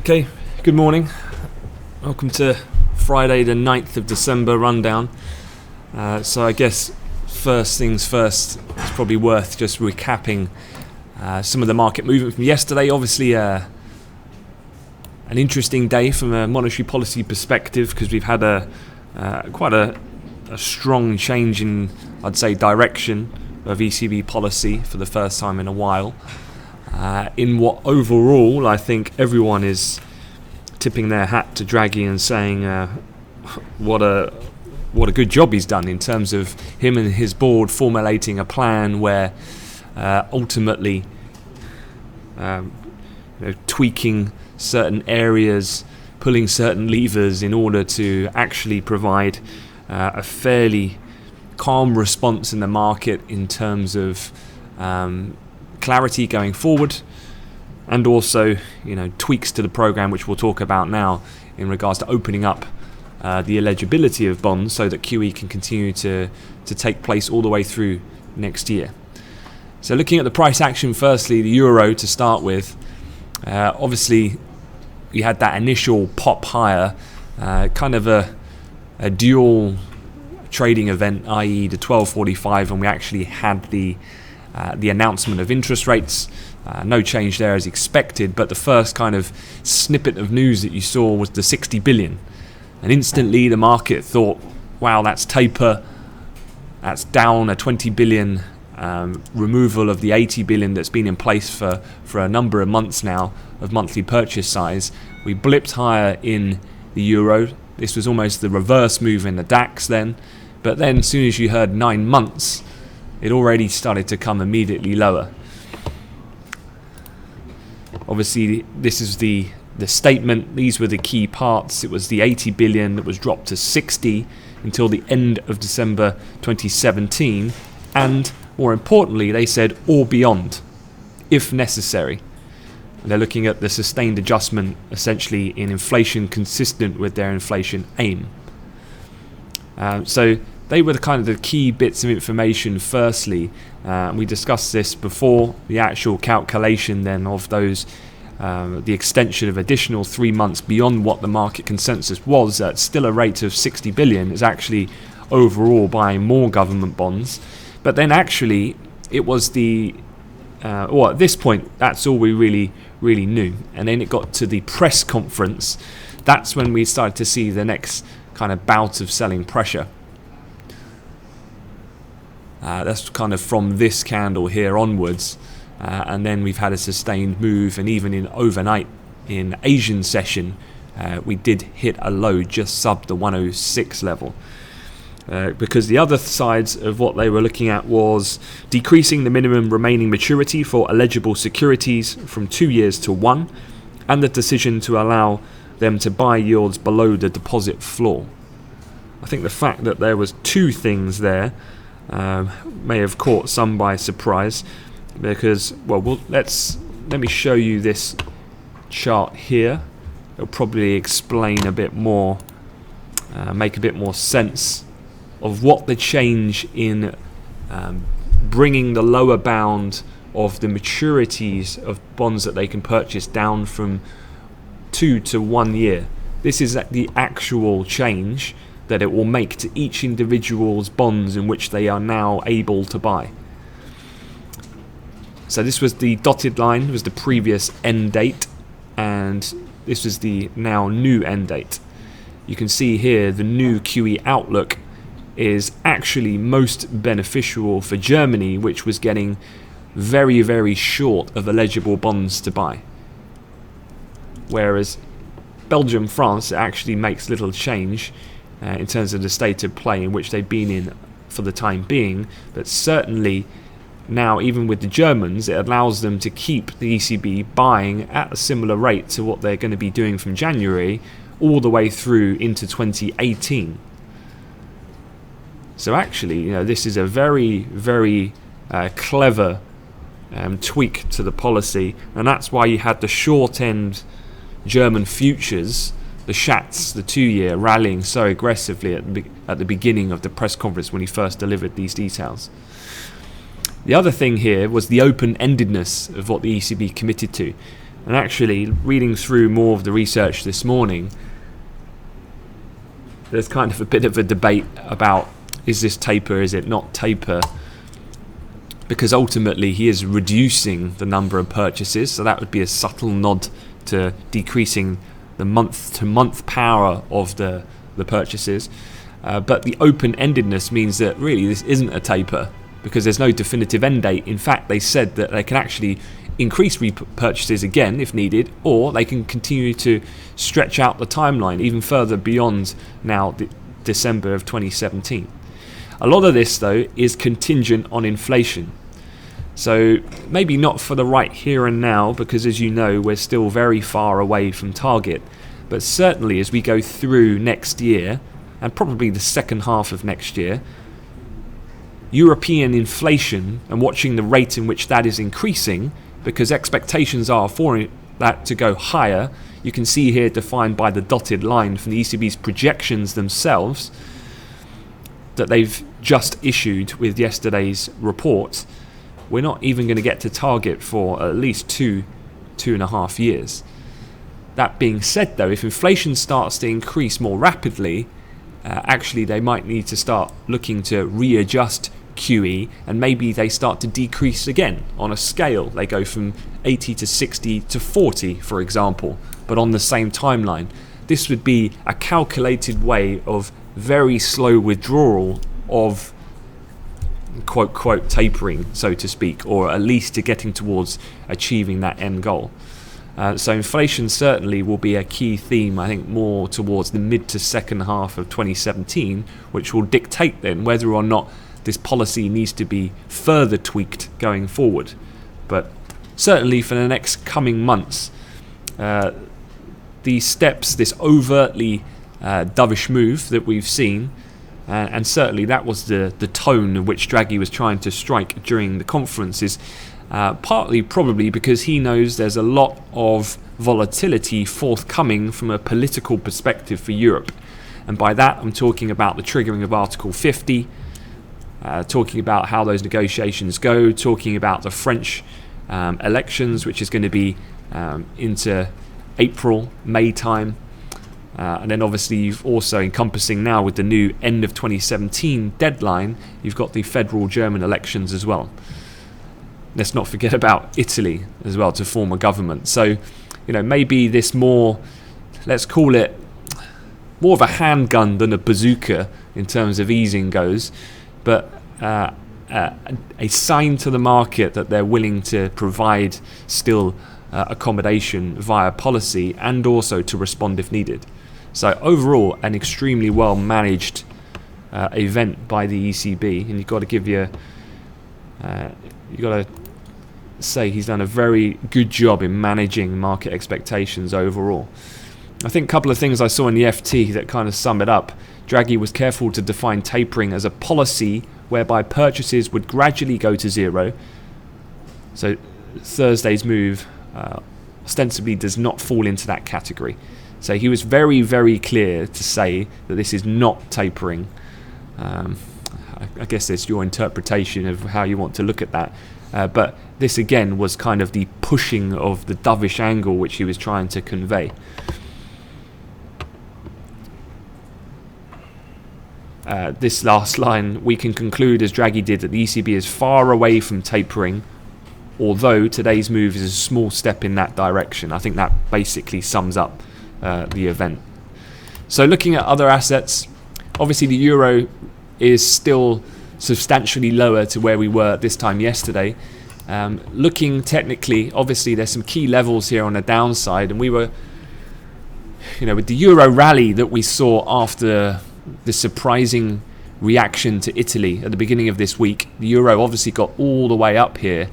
Okay, good morning. Welcome to Friday the 9th of December rundown. So I guess first things first, it's probably worth just recapping some of the market movement from yesterday. Obviously an interesting day from a monetary policy perspective because we've had quite a strong change in, I'd say, direction of ECB policy for the first time in a while. In what overall I think everyone is tipping their hat to Draghi and saying what a good job he's done in terms of him and his board formulating a plan where ultimately tweaking certain areas, pulling certain levers in order to actually provide a fairly calm response in the market in terms of clarity going forward, and also tweaks to the program, which we'll talk about now in regards to opening up the eligibility of bonds so that QE can continue to take place all the way through next year. So looking at the price action, firstly the euro to start with, obviously we had that initial pop higher, kind of a dual trading event, i.e. the 12.45, and we actually had the announcement of interest rates. No change there as expected, but the first kind of snippet of news that you saw was the 60 billion. And instantly the market thought, wow, that's taper. That's down a 20 billion removal of the 80 billion that's been in place for a number of months now of monthly purchase size. We blipped higher in the euro. This was almost the reverse move in the DAX then. But then as soon as you heard 9 months, it already started to come immediately lower. Obviously, this is the statement. These were the key parts. It was the 80 billion that was dropped to 60 until the end of December 2017. And more importantly, they said or beyond, if necessary. And they're looking at the sustained adjustment, essentially in inflation consistent with their inflation aim. So they were the key bits of information. Firstly, we discussed this before, the actual calculation then of those, the extension of additional 3 months beyond what the market consensus was at still a rate of 60 billion is actually overall buying more government bonds. But then actually it was at this point, that's all we really knew. And then it got to the press conference. That's when we started to see the next kind of bout of selling pressure. That's kind of from this candle here onwards, and then we've had a sustained move, and even in overnight in Asian session we did hit a low just sub the 106 level, because the other sides of what they were looking at was decreasing the minimum remaining maturity for eligible securities from 2 years to 1, and the decision to allow them to buy yields below the deposit floor. I think the fact that there was two things there may have caught some by surprise, because let me show you this chart here. It'll probably explain a bit more, make a bit more sense of what the change in bringing the lower bound of the maturities of bonds that they can purchase down from 2 to 1 year. This is the actual change that it will make to each individual's bonds in which they are now able to buy. So this was the dotted line, was the previous end date, and this was the now new end date. You can see here the new QE outlook is actually most beneficial for Germany, which was getting very, very short of eligible bonds to buy. Whereas Belgium, France, it actually makes little change in terms of the state of play in which they've been in for the time being, but certainly now even with the Germans it allows them to keep the ECB buying at a similar rate to what they're going to be doing from January all the way through into 2018. So actually, this is a very, very clever tweak to the policy, and that's why you had the short end German futures, the Schatz, the 2-year, rallying so aggressively at the beginning of the press conference when he first delivered these details. The other thing here was the open-endedness of what the ECB committed to. And actually, reading through more of the research this morning, there's kind of a bit of a debate about, is this taper, is it not taper? Because ultimately he is reducing the number of purchases, so that would be a subtle nod to decreasing the month-to-month power of the purchases. But the open-endedness means that really this isn't a taper, because there's no definitive end date. In fact, they said that they can actually increase repurchases again if needed, or they can continue to stretch out the timeline even further beyond now December of 2017. A lot of this, though, is contingent on inflation. So maybe not for the right here and now, because as you know, we're still very far away from target. But certainly as we go through next year, and probably the second half of next year, European inflation, and watching the rate in which that is increasing, because expectations are for that to go higher. You can see here defined by the dotted line from the ECB's projections themselves that they've just issued with yesterday's report. We're not even going to get to target for at least 2.5 years. That being said, though, if inflation starts to increase more rapidly, actually they might need to start looking to readjust QE, and maybe they start to decrease again on a scale. They go from 80 to 60 to 40, for example, but on the same timeline. This would be a calculated way of very slow withdrawal of quote quote tapering, so to speak, or at least to getting towards achieving that end goal. So inflation certainly will be a key theme, I think, more towards the mid to second half of 2017, which will dictate then whether or not this policy needs to be further tweaked going forward. But certainly for the next coming months, these steps, this overtly dovish move that we've seen, and certainly that was the tone in which Draghi was trying to strike during the conference, is partly probably because he knows there's a lot of volatility forthcoming from a political perspective for Europe. And by that I'm talking about the triggering of Article 50, talking about how those negotiations go, talking about the French elections, which is going to be into April, May time. And then obviously you've also encompassing now with the new end of 2017 deadline, you've got the federal German elections as well. Let's not forget about Italy as well to form a government. So, maybe this more, let's call it more of a handgun than a bazooka in terms of easing goes, but a sign to the market that they're willing to provide still accommodation via policy and also to respond if needed. So overall, an extremely well managed event by the ECB, and you've got to say he's done a very good job in managing market expectations overall. I think a couple of things I saw in the FT that kind of sum it up. Draghi was careful to define tapering as a policy whereby purchases would gradually go to zero. So Thursday's move ostensibly does not fall into that category. So he was very, very clear to say that this is not tapering. I guess it's your interpretation of how you want to look at that. But this again was kind of the pushing of the dovish angle which he was trying to convey. This last line, we can conclude as Draghi did that the ECB is far away from tapering, although today's move is a small step in that direction. I think that basically sums up the event. So looking at other assets, obviously the euro is still substantially lower to where we were this time yesterday. Looking technically, obviously there's some key levels here on the downside, and we were, with the euro rally that we saw after the surprising reaction to Italy at the beginning of this week, the euro obviously got all the way up here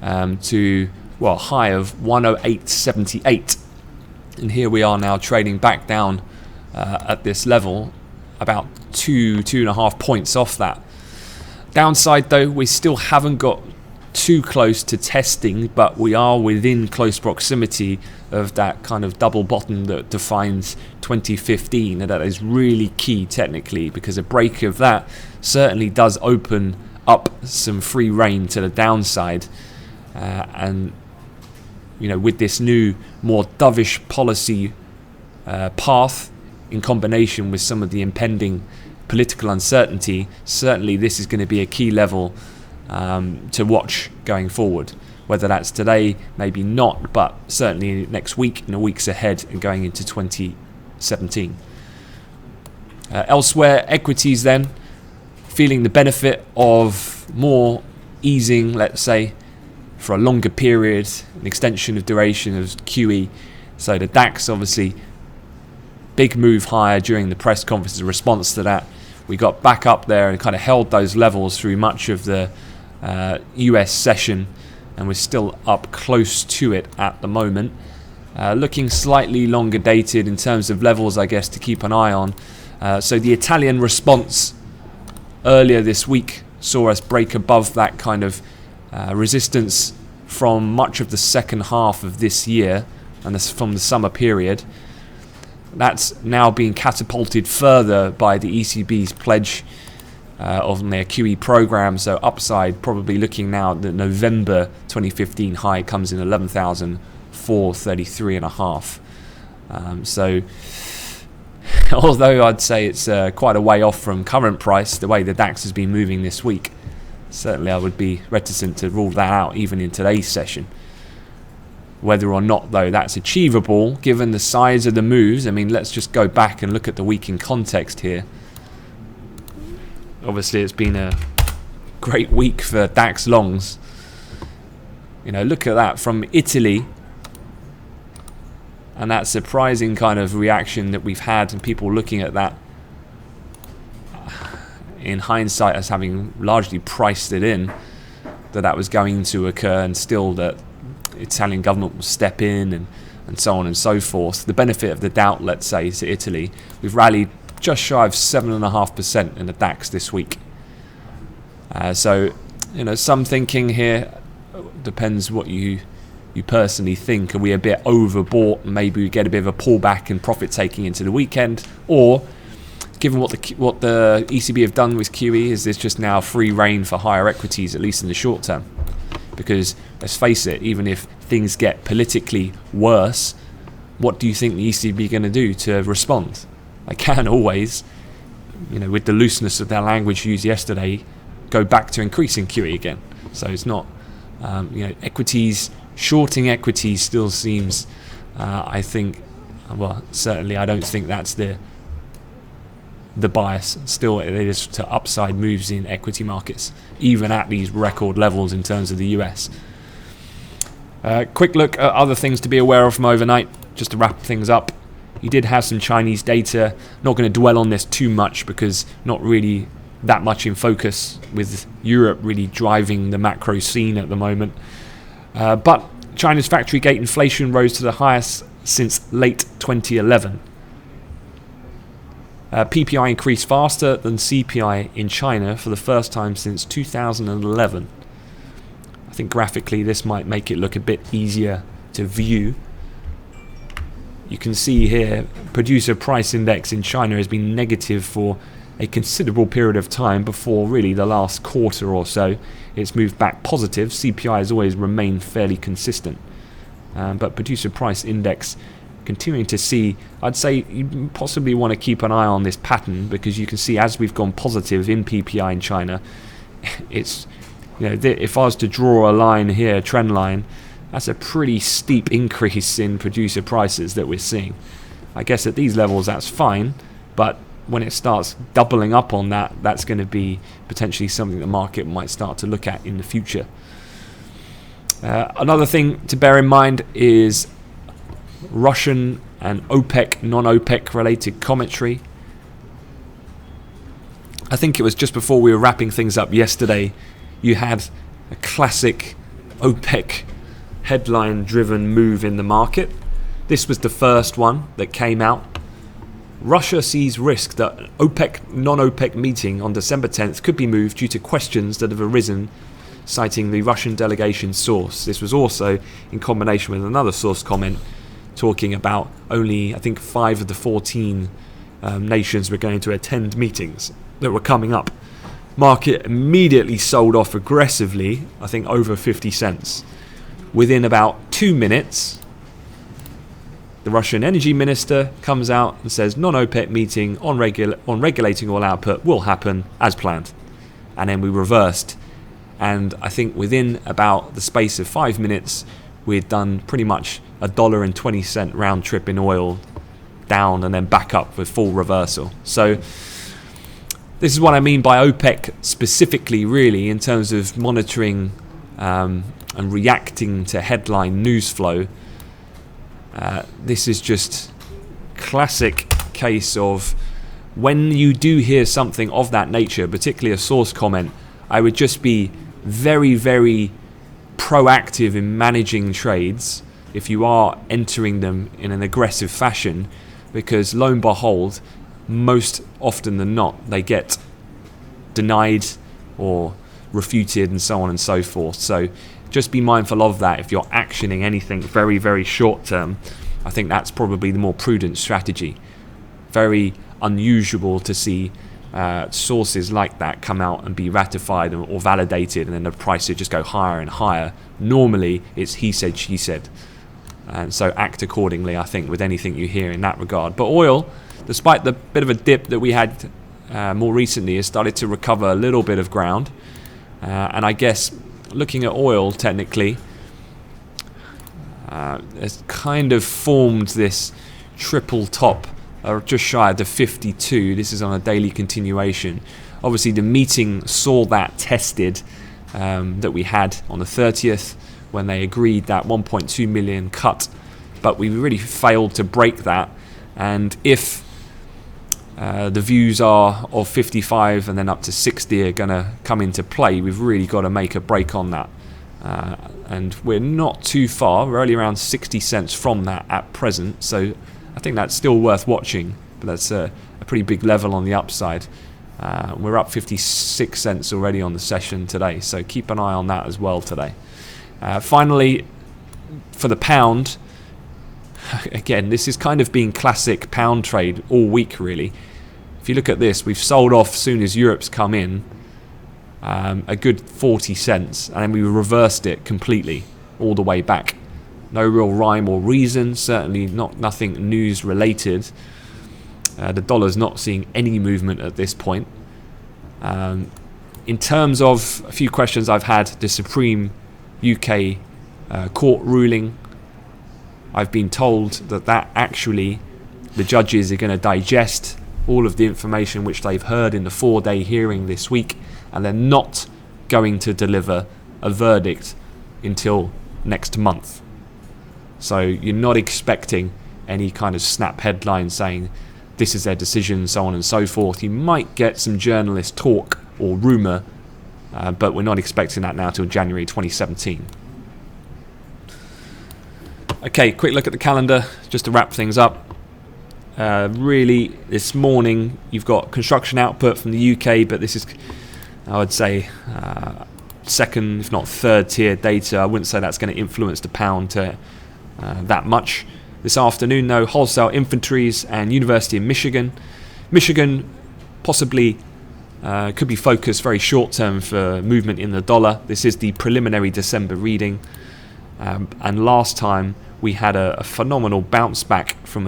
to a high of 108.78, and here we are now trading back down at this level, about 2.5 points off that. Downside though, we still haven't got too close to testing, but we are within close proximity of that kind of double bottom that defines 2015, and that is really key technically, because a break of that certainly does open up some free rein to the downside, and with this new, more dovish policy path, in combination with some of the impending political uncertainty, certainly this is going to be a key level to watch going forward. Whether that's today, maybe not, but certainly next week and the weeks ahead and going into 2017. Elsewhere, equities then, feeling the benefit of more easing, let's say, for a longer period, an extension of duration of QE. So the DAX, obviously, big move higher during the press conference in response to that. We got back up there and kind of held those levels through much of the US session, and we're still up close to it at the moment. Looking slightly longer dated in terms of levels, I guess, to keep an eye on. So the Italian response earlier this week saw us break above that kind of resistance from much of the second half of this year, and this from the summer period. That's now being catapulted further by the ECB's pledge on their QE program. So upside, probably looking now at the November 2015 high comes in 11,433.5. So although I'd say it's quite a way off from current price, the way the DAX has been moving this week, certainly I would be reticent to rule that out even in today's session. Whether or not, though, that's achievable, given the size of the moves, I mean, let's just go back and look at the week in context here. Obviously, it's been a great week for DAX longs. Look at that from Italy. And that surprising kind of reaction that we've had, and people looking at that in hindsight as having largely priced it in, that was going to occur, and still that Italian government will step in and so on and so forth. The benefit of the doubt, let's say, to Italy, we've rallied just shy of 7.5% in the DAX this week. So, some thinking here, depends what you personally think. Are we a bit overbought? Maybe we get a bit of a pullback and profit taking into the weekend, or given what the ECB have done with QE, is this just now free rein for higher equities, at least in the short term? Because let's face it, even if things get politically worse, what do you think the ECB are going to do to respond? They can always, with the looseness of their language used yesterday, go back to increasing QE again. So it's not, equities, shorting equities still seems, I think, well, certainly I don't think that's the bias. Still, it is to upside moves in equity markets, even at these record levels in terms of the US. Quick look at other things to be aware of from overnight, just to wrap things up. You did have some Chinese data. Not going to dwell on this too much because not really that much in focus, with Europe really driving the macro scene at the moment. But China's factory gate inflation rose to the highest since late 2011. PPI increased faster than CPI in China for the first time since 2011. I think graphically this might make it look a bit easier to view. You can see here, producer price index in China has been negative for a considerable period of time before really the last quarter or so. It's moved back positive. CPI has always remained fairly consistent. But producer price index continuing to see, I'd say you possibly want to keep an eye on this pattern, because you can see as we've gone positive in PPI in China, it's, if I was to draw a line here, a trend line, that's a pretty steep increase in producer prices that we're seeing. I guess at these levels that's fine, but when it starts doubling up on that, that's going to be potentially something the market might start to look at in the future. Another thing to bear in mind is Russian and OPEC, non-OPEC related commentary. I think it was just before we were wrapping things up yesterday, you had a classic OPEC headline-driven move in the market. This was the first one that came out. Russia sees risk that OPEC, non-OPEC meeting on December 10th could be moved due to questions that have arisen, citing the Russian delegation source. This was also in combination with another source comment talking about only, I think, 5 of the 14 nations were going to attend meetings that were coming up. Market immediately sold off aggressively, I think over 50 cents. Within about 2 minutes, the Russian energy minister comes out and says non-OPEC meeting on regulating oil output will happen as planned. And then we reversed. And I think within about the space of 5 minutes, we'd done pretty much $1.20 round trip in oil down and then back up with full reversal. So this is what I mean by OPEC specifically, really, in terms of monitoring and reacting to headline news flow. This is just classic case of when you do hear something of that nature, particularly a source comment, I would just be very, very proactive in managing trades if you are entering them in an aggressive fashion, because lo and behold, most often than not, they get denied or refuted and so on and so forth. So just be mindful of that if you're actioning anything very, very short term. I think that's probably the more prudent strategy. Very unusual to see sources like that come out and be ratified or validated, and then the price would just go higher and higher. Normally it's he said, she said, and so act accordingly, I think, with anything you hear in that regard. But oil, despite the bit of a dip that we had more recently, has started to recover a little bit of ground, and I guess looking at oil technically, has kind of formed this triple top, just shy of the 52. This is on a daily continuation. Obviously the meeting saw that tested, that we had on the 30th when they agreed that 1.2 million cut, but we really failed to break that. And if the views are of 55 and then up to 60 are going to come into play, we've really got to make a break on that. And we're not too far. We're only around 60 cents from that at present, so I think that's still worth watching. But that's a pretty big level on the upside. We're up 56 cents already on the session today, so keep an eye on that as well today. Finally, for the pound, again, this is kind of been classic pound trade all week, really. If you look at this, we've sold off as soon as Europe's come in, a good 40 cents, and then we reversed it completely all the way back. No real rhyme or reason, certainly nothing news related. The dollar's not seeing any movement at this point. In terms of a few questions I've had, the Supreme UK court ruling, I've been told that actually the judges are going to digest all of the information which they've heard in the 4-day hearing this week, and they're not going to deliver a verdict until next month. So you're not expecting any kind of snap headline saying this is their decision, so on and so forth. You might get some journalist talk or rumour, but we're not expecting that now till January 2017. Okay, quick look at the calendar just to wrap things up. Really, this morning you've got construction output from the UK, but this is, I would say, second, if not third tier data. I wouldn't say that's going to influence the pound that much. This afternoon, though, wholesale inventories and University of Michigan. Michigan possibly could be focused very short term for movement in the dollar. This is the preliminary December reading. And last time we had a phenomenal bounce back from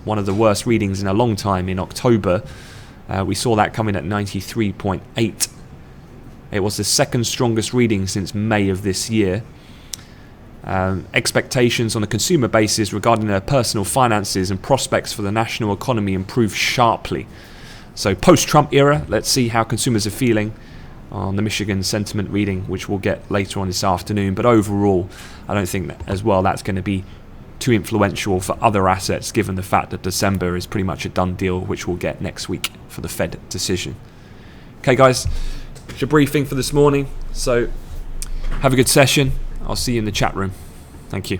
one of the worst readings in a long time in October. We saw that coming at 93.8. It was the second strongest reading since May of this year. Expectations on a consumer basis regarding their personal finances and prospects for the national economy improved sharply. So post-Trump era, let's see how consumers are feeling on the Michigan sentiment reading, which we'll get later on this afternoon. But overall, I don't think that as well that's going to be too influential for other assets, given the fact that December is pretty much a done deal, which we'll get next week for the Fed decision. Okay, guys, it's your briefing for this morning. So have a good session. I'll see you in the chat room. Thank you.